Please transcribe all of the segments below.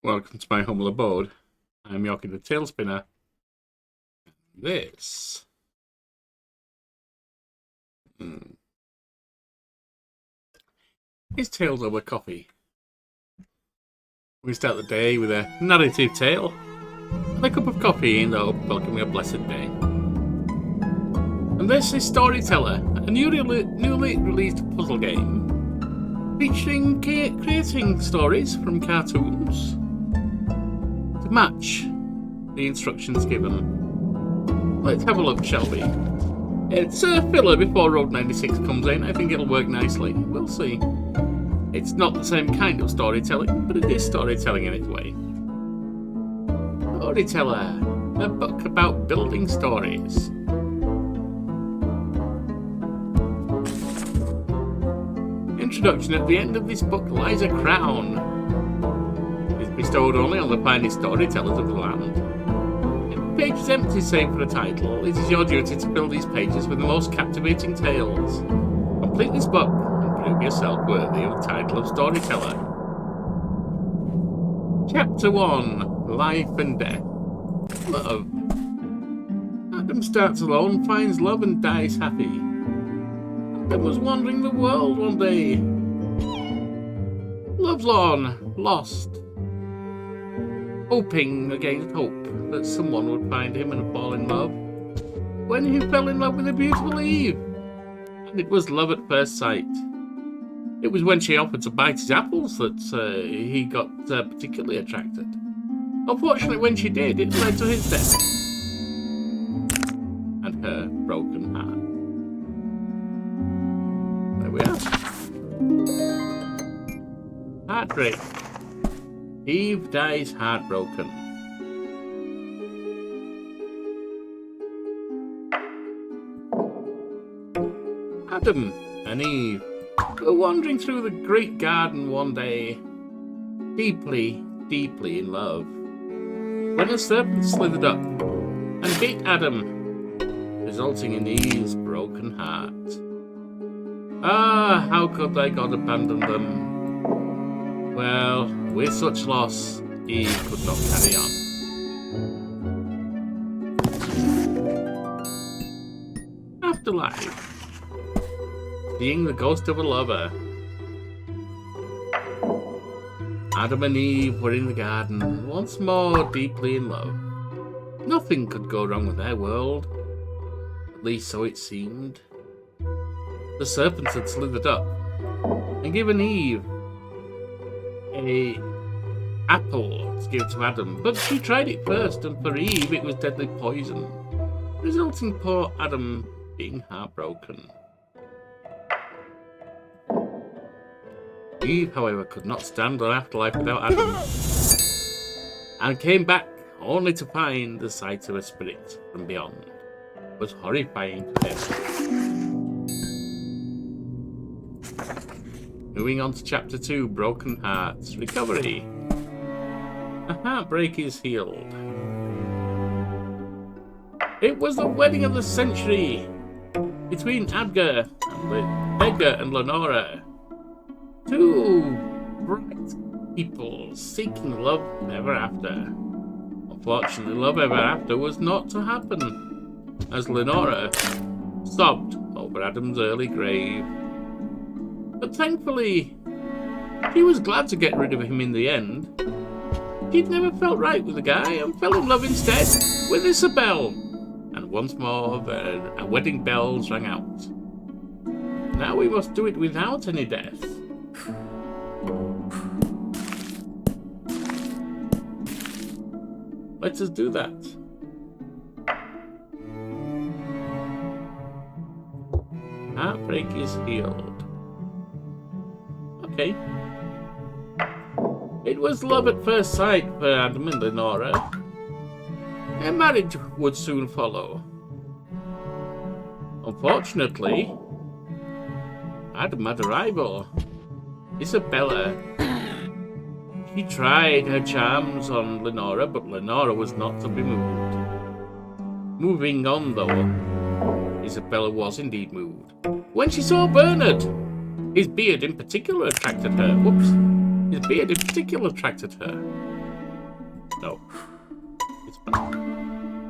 Welcome to my humble abode. I'm Yorkie the Talespinner. This is Tales Over Coffee. We start the day with a narrative tale and a cup of coffee in the hope of welcoming a blessed day. And this is Storyteller, a newly released puzzle game featuring creating stories from cartoons to match the instructions given. Let's have a look, shall we? It's a filler before Road 96 comes in. I think it'll work nicely. We'll see. It's not the same kind of storytelling, but it is storytelling in its way. Storyteller, a book about building stories. Introduction: at the end of this book lies a crown. It is bestowed only on the finest storytellers of the land. If the page is empty save for a title, it is your duty to fill these pages with the most captivating tales. Complete this book and prove yourself worthy of the title of Storyteller. Chapter 1: Life and Death. Love. Adam starts alone, finds love and dies happy. Adam was wandering the world one day. Lovelorn, lost, hoping against hope that someone would find him and fall in love, when he fell in love with a beautiful Eve. And it was love at first sight. It was when she offered to bite his apples that he got particularly attracted. Unfortunately, when she did, it led to his death and her broken heart. There we are. Heartbreak. Eve dies heartbroken. Adam and Eve were wandering through the great garden one day, deeply, deeply in love, when a serpent slithered up and bit Adam, resulting in Eve's broken heart. Ah, how could thy God abandon them? Well, with such loss, Eve could not carry on. Afterlife. Seeing the ghost of a lover. Adam and Eve were in the garden, once more deeply in love. Nothing could go wrong with their world. At least so it seemed. The serpents had slithered up and given Eve an apple to give to Adam, but she tried it first, and for Eve it was deadly poison, resulting poor Adam being heartbroken. Eve, however, could not stand an afterlife without Adam, and came back only to find the sight of a spirit from beyond was horrifying to him. Moving on to Chapter 2, Broken Hearts. Recovery. A heartbreak is healed. It was the wedding of the century between Edgar and Lenora. Two bright people seeking love ever after. Unfortunately, love ever after was not to happen, as Lenora sobbed over Adam's early grave. But thankfully, she was glad to get rid of him in the end. She'd never felt right with the guy and fell in love instead with Isabel. And once more, the wedding bells rang out. Now we must do it without any death. Let us do that. Heartbreak is healed. Okay. It was love at first sight for Adam and Lenora. A marriage would soon follow. Unfortunately, Adam had a rival, Isabella. She tried her charms on Lenora, but Lenora was not to be moved. Moving on, though, Isabella was indeed moved when she saw Bernard. His beard in particular attracted her. His beard in particular attracted her. No. It's bad.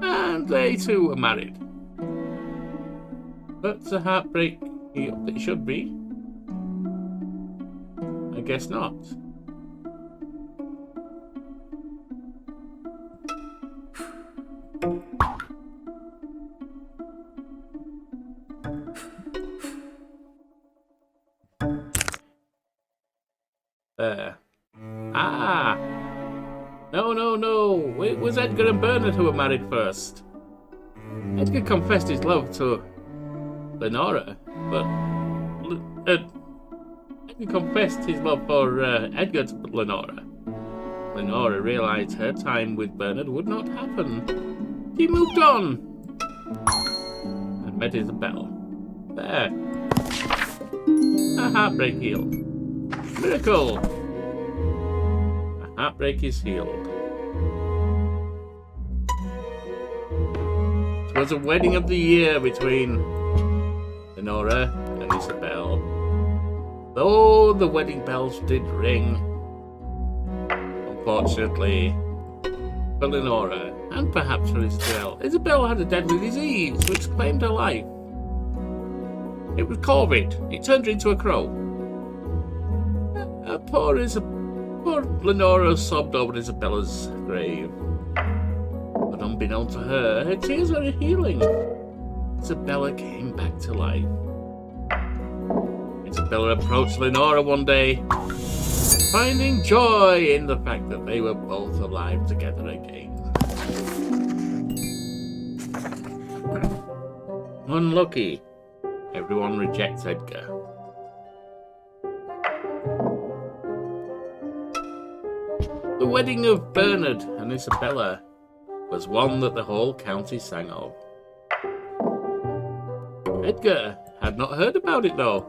And they too are married. But the heartbreak it should be. I guess not. There. Ah! No. It was Edgar and Bernard who were married first. Edgar confessed his love to Lenora, but Edgar confessed his love for Edgar to Lenora. Lenora realized her time with Bernard would not happen. She moved on and met Isabel. There. A heartbreak healed. Miracle! A heartbreak is healed. It was a wedding of the year between Lenora and Isabel. Though the wedding bells did ring, unfortunately for Lenora, and perhaps for Isabel, Isabel had a deadly disease which claimed her life. It was COVID. It turned her into a crow. Poor Lenora sobbed over Isabella's grave. But unbeknown to her, her tears were healing. Isabella came back to life. Isabella approached Lenora one day, finding joy in the fact that they were both alive together again. Unlucky. Everyone rejects Edgar. The wedding of Bernard and Isabella was one that the whole county sang of. Edgar had not heard about it though,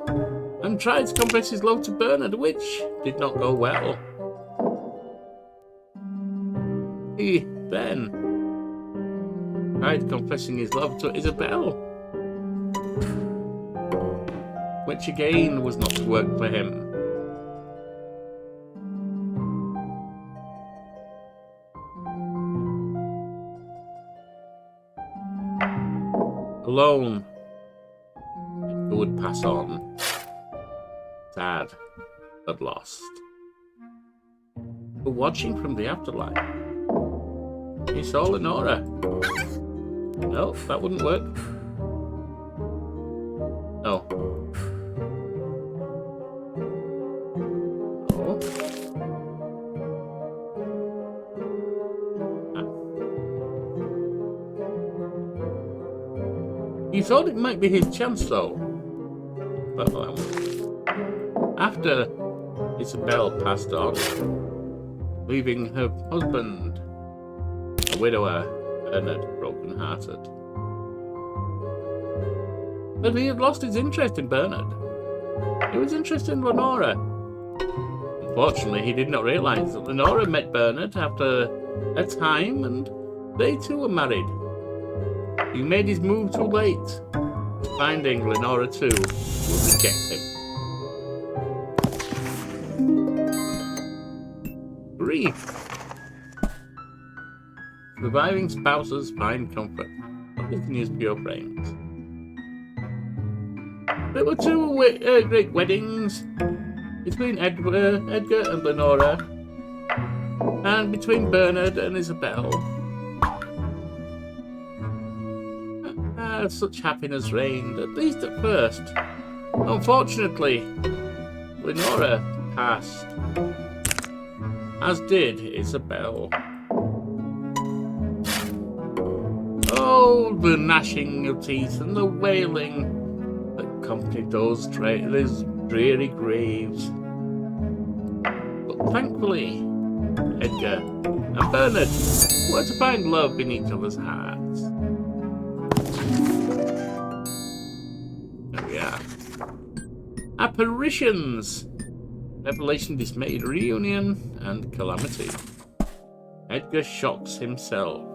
and tried to confess his love to Bernard, which did not go well. He then tried confessing his love to Isabel, which again was not to work for him. Alone, Edgar would pass on, sad but lost. But watching from the afterlife, he saw Lenora. No, that wouldn't work. No. No. He thought it might be his chance, though. But after Isabel passed on, leaving her husband, a widower, Bernard, broken-hearted. But he had lost his interest in Bernard. He was interested in Lenora. Unfortunately, he did not realize that Lenora met Bernard after a time, and they too were married. He made his move too late, finding Lenora too would reject him. Grief. Surviving spouses find comfort. They can use pure frames. There were two great weddings between Edgar and Lenora, and between Bernard and Isabel. Such happiness reigned, at least at first. Unfortunately, Lenora passed, as did Isabel. Oh, the gnashing of teeth and the wailing that accompanied those dreary graves. But thankfully, Edgar and Bernard were to find love in each other's hearts. There we are. Apparitions. Revelation dismayed, reunion, and calamity. Edgar shocks himself.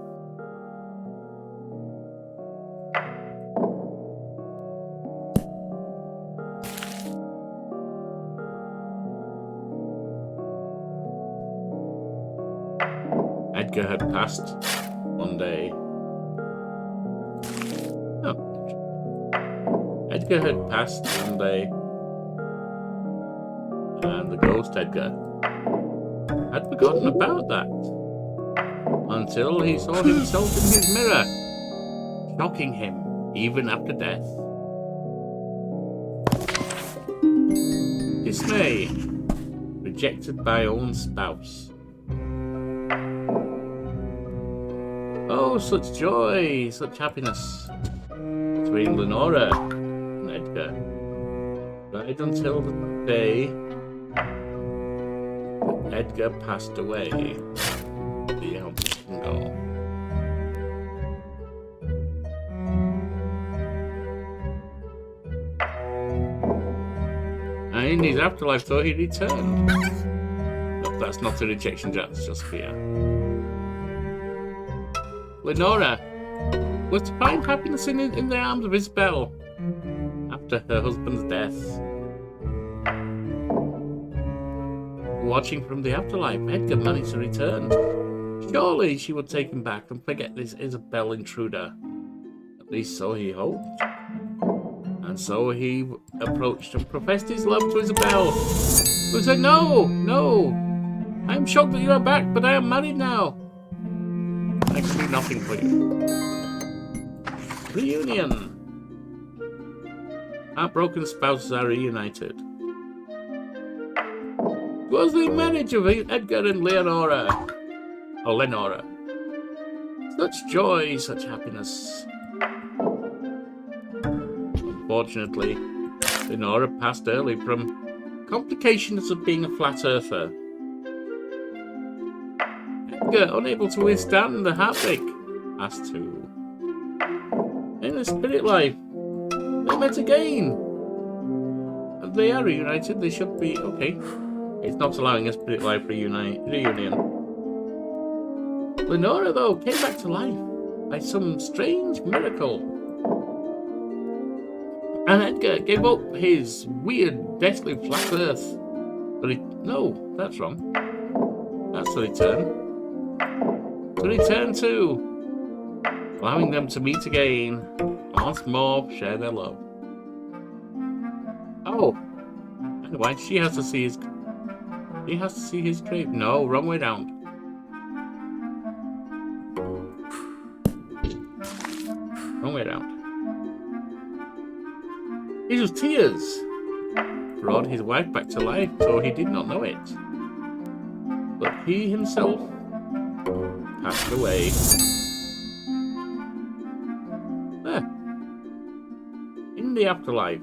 Edgar had passed one day. Oh. Edgar had passed one day. And the ghost Edgar had forgotten about that. Until he saw himself in his mirror, shocking him even after death. Dismay, rejected by own spouse. Oh, such joy, such happiness between Lenora and Edgar. Right until the day that Edgar passed away. The Bingo. And in his afterlife, though, he returned. But that's not a rejection, that's just fear. Lenora was to find happiness in the arms of Isabel after her husband's death. Watching from the afterlife, Edgar managed to return. Surely she would take him back and forget this Isabel intruder. At least so he hoped. And so he approached and professed his love to Isabel, who said, "No, no, I am shocked that you are back, but I am married now. I can do nothing for you." Reunion. Heartbroken spouses are reunited. It was the marriage of Edgar and Leonora. Oh, Lenora. Such joy, such happiness. Unfortunately, Lenora passed early from complications of being a flat earther. Edgar, unable to withstand the heartbreak, passed too. In the spirit life, they met again. And they are reunited, they should be okay. It's not allowing a spirit life reunion. Lenora, though, came back to life by some strange miracle. And Edgar gave up his weird, deathly flat earth. No, that's wrong. That's the return. To return to, allowing them to meet again, once more, share their love. Oh, anyway, he has to see his grave. No, wrong way round. Wrong way round. His tears brought his wife back to life, though he did not know it. But he himself passed away. There. In the afterlife.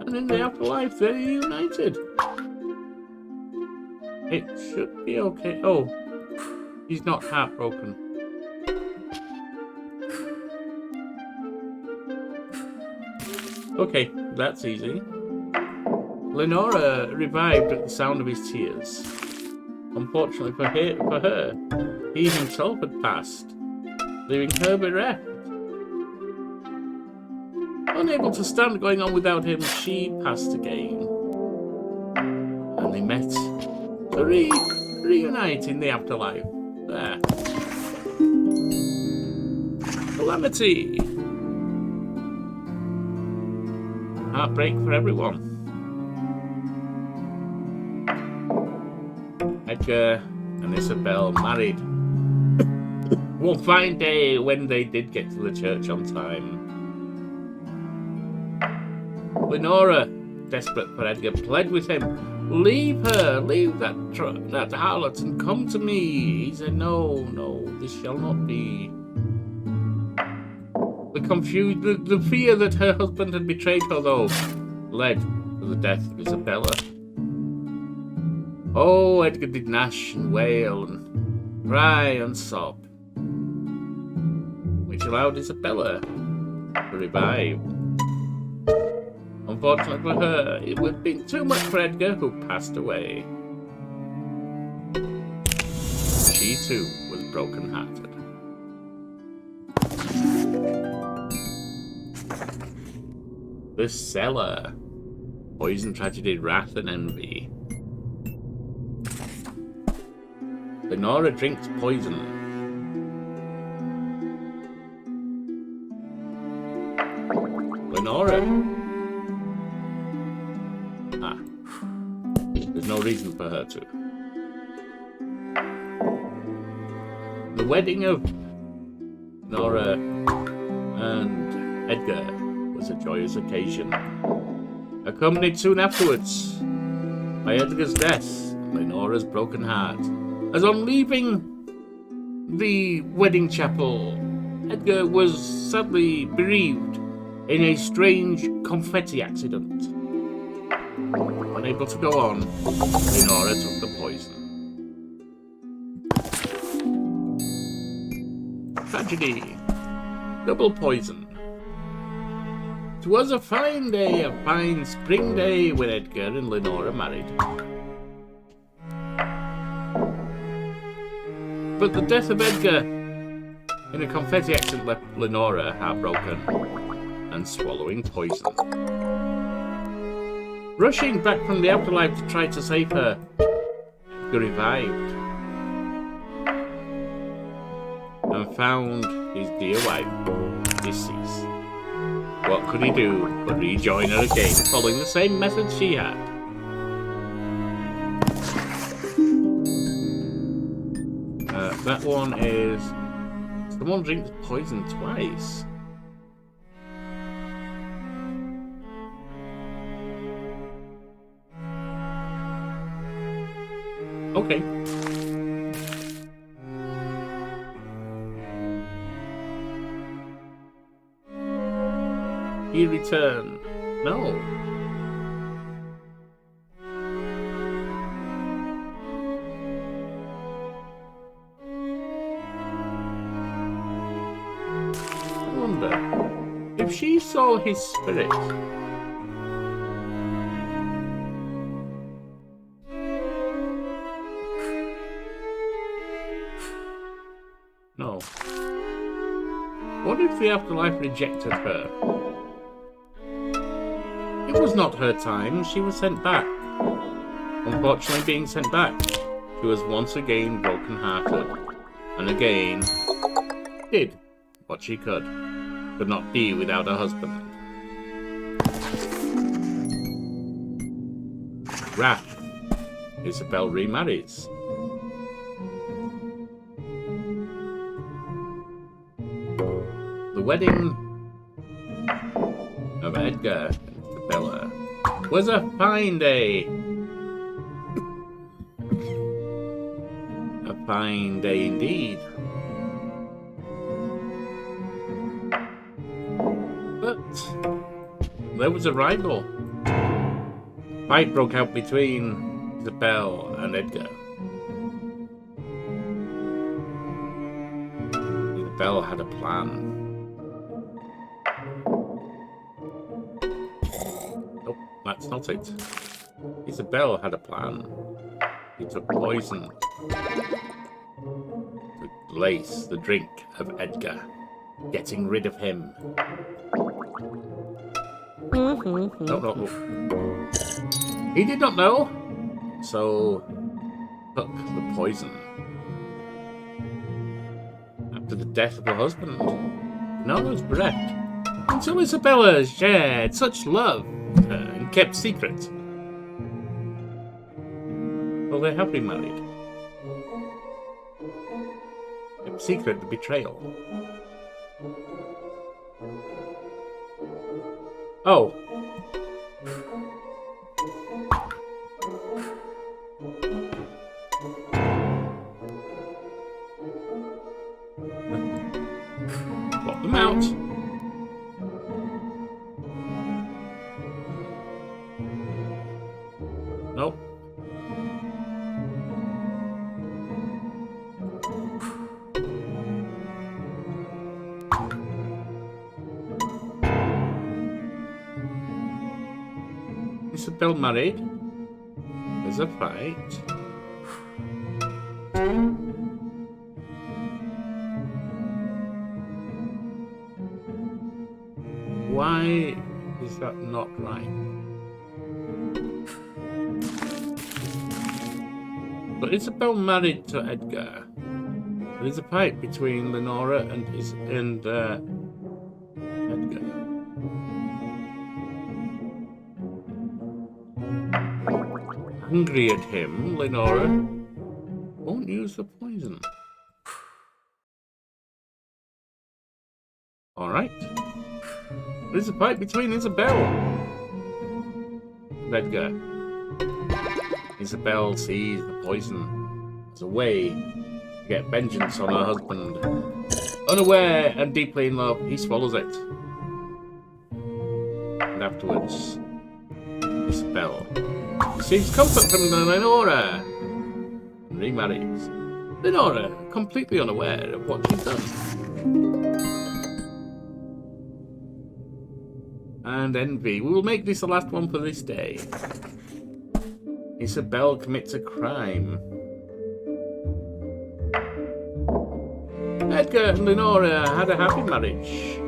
And in the afterlife, they're united. It should be okay. Oh, he's not heartbroken. Okay, that's easy. Lenora revived at the sound of his tears. Unfortunately for her, he himself had passed, leaving her bereft. Unable to stand going on without him, she passed again. And they met to reunite in the afterlife. There. Calamity. Heartbreak for everyone. Edgar and Isabel married one fine day when they did get to the church on time. Lenora, desperate for Edgar, pled with him, "Leave her, leave that harlot and come to me." He said, "No, no, this shall not be." The fear that her husband had betrayed her, though, led to the death of Isabella. Oh, Edgar did gnash and wail and cry and sob, which allowed Isabella to revive. Unfortunately for her, it would have been too much for Edgar, who passed away. She too was broken-hearted. The cellar. Poison, tragedy, wrath, and envy. Lenora drinks poison. Lenora. Ah. There's no reason for her to. The wedding of Nora and Edgar was a joyous occasion, accompanied soon afterwards by Edgar's death and Lenora's broken heart. As on leaving the wedding chapel, Edgar was sadly bereaved in a strange confetti accident. Unable to go on, Lenora took the poison. Tragedy. Double poison. It was a fine day, a fine spring day when Edgar and Lenora married. But the death of Edgar in a confetti accident left Lenora heartbroken and swallowing poison. Rushing back from the afterlife to try to save her, Edgar revived and found his dear wife deceased. What could he do but rejoin her again, following the same method she had? That one is... someone drinks poison twice. Okay. He returned. No. I wonder if she saw his spirit. No. What if the afterlife rejected her? It was not her time, she was sent back. Unfortunately, being sent back, she was once again broken-hearted, and again did what she could not be without her husband. Wrath. Isabel remarries. The wedding of Edgar and Isabella was a fine day. A fine day indeed. But there was a rival. Fight broke out between Isabel and Edgar. Isabel had a plan. Nope, that's not it. Isabel had a plan. He took poison to lace the drink of Edgar, getting rid of him. No. He did not know, so took the poison. After the death of her husband, none was bereft, until Isabella shared such love and kept secret. Well, they have been married. Kept secret the betrayal. Oh. Swap them out. Nope. Isabel married. There's a fight. Why Is that not right? But Isabel married to Edgar. There is a fight between Lenora and Edgar. Angry at him, Lenora won't use the poison. Alright. There is a fight between Isabel and Edgar. Isabel sees the poison as a way to get vengeance on her husband. Unaware and deeply in love, he swallows it. And afterwards, Isabel receives comfort from Lenora and remarries. Lenora, completely unaware of what she's done. And envy. We will make this the last one for this day. Isabel commits a crime. Edgar and Lenora had a happy marriage.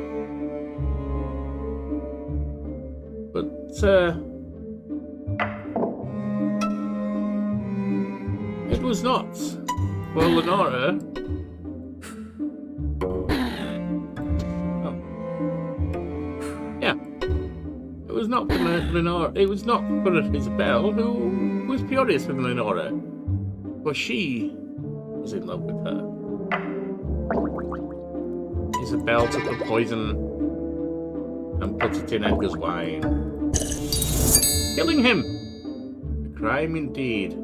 But, it was not. Well, Lenora... Oh. Yeah. It was not for Lenora. It was not for Isabel, who was furious with Lenora. For she was in love with her. Isabel took the poison and put it in Edgar's wine, killing him. A crime indeed.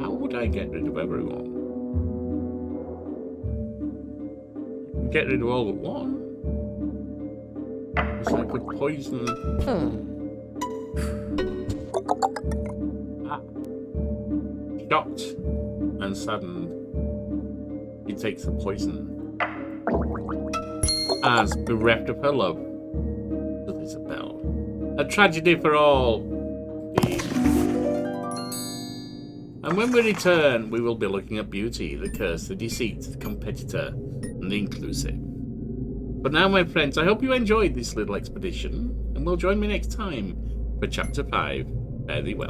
How would I get rid of everyone? Get rid of all but one. So I could poison. Shocked and saddened, he takes the poison. As bereft of her love with Isabel. A tragedy for all. And when we return, we will be looking at beauty, the curse, the deceit, the competitor, and the inclusive. But now, my friends, I hope you enjoyed this little expedition, and will join me next time for Chapter 5. Fare thee well.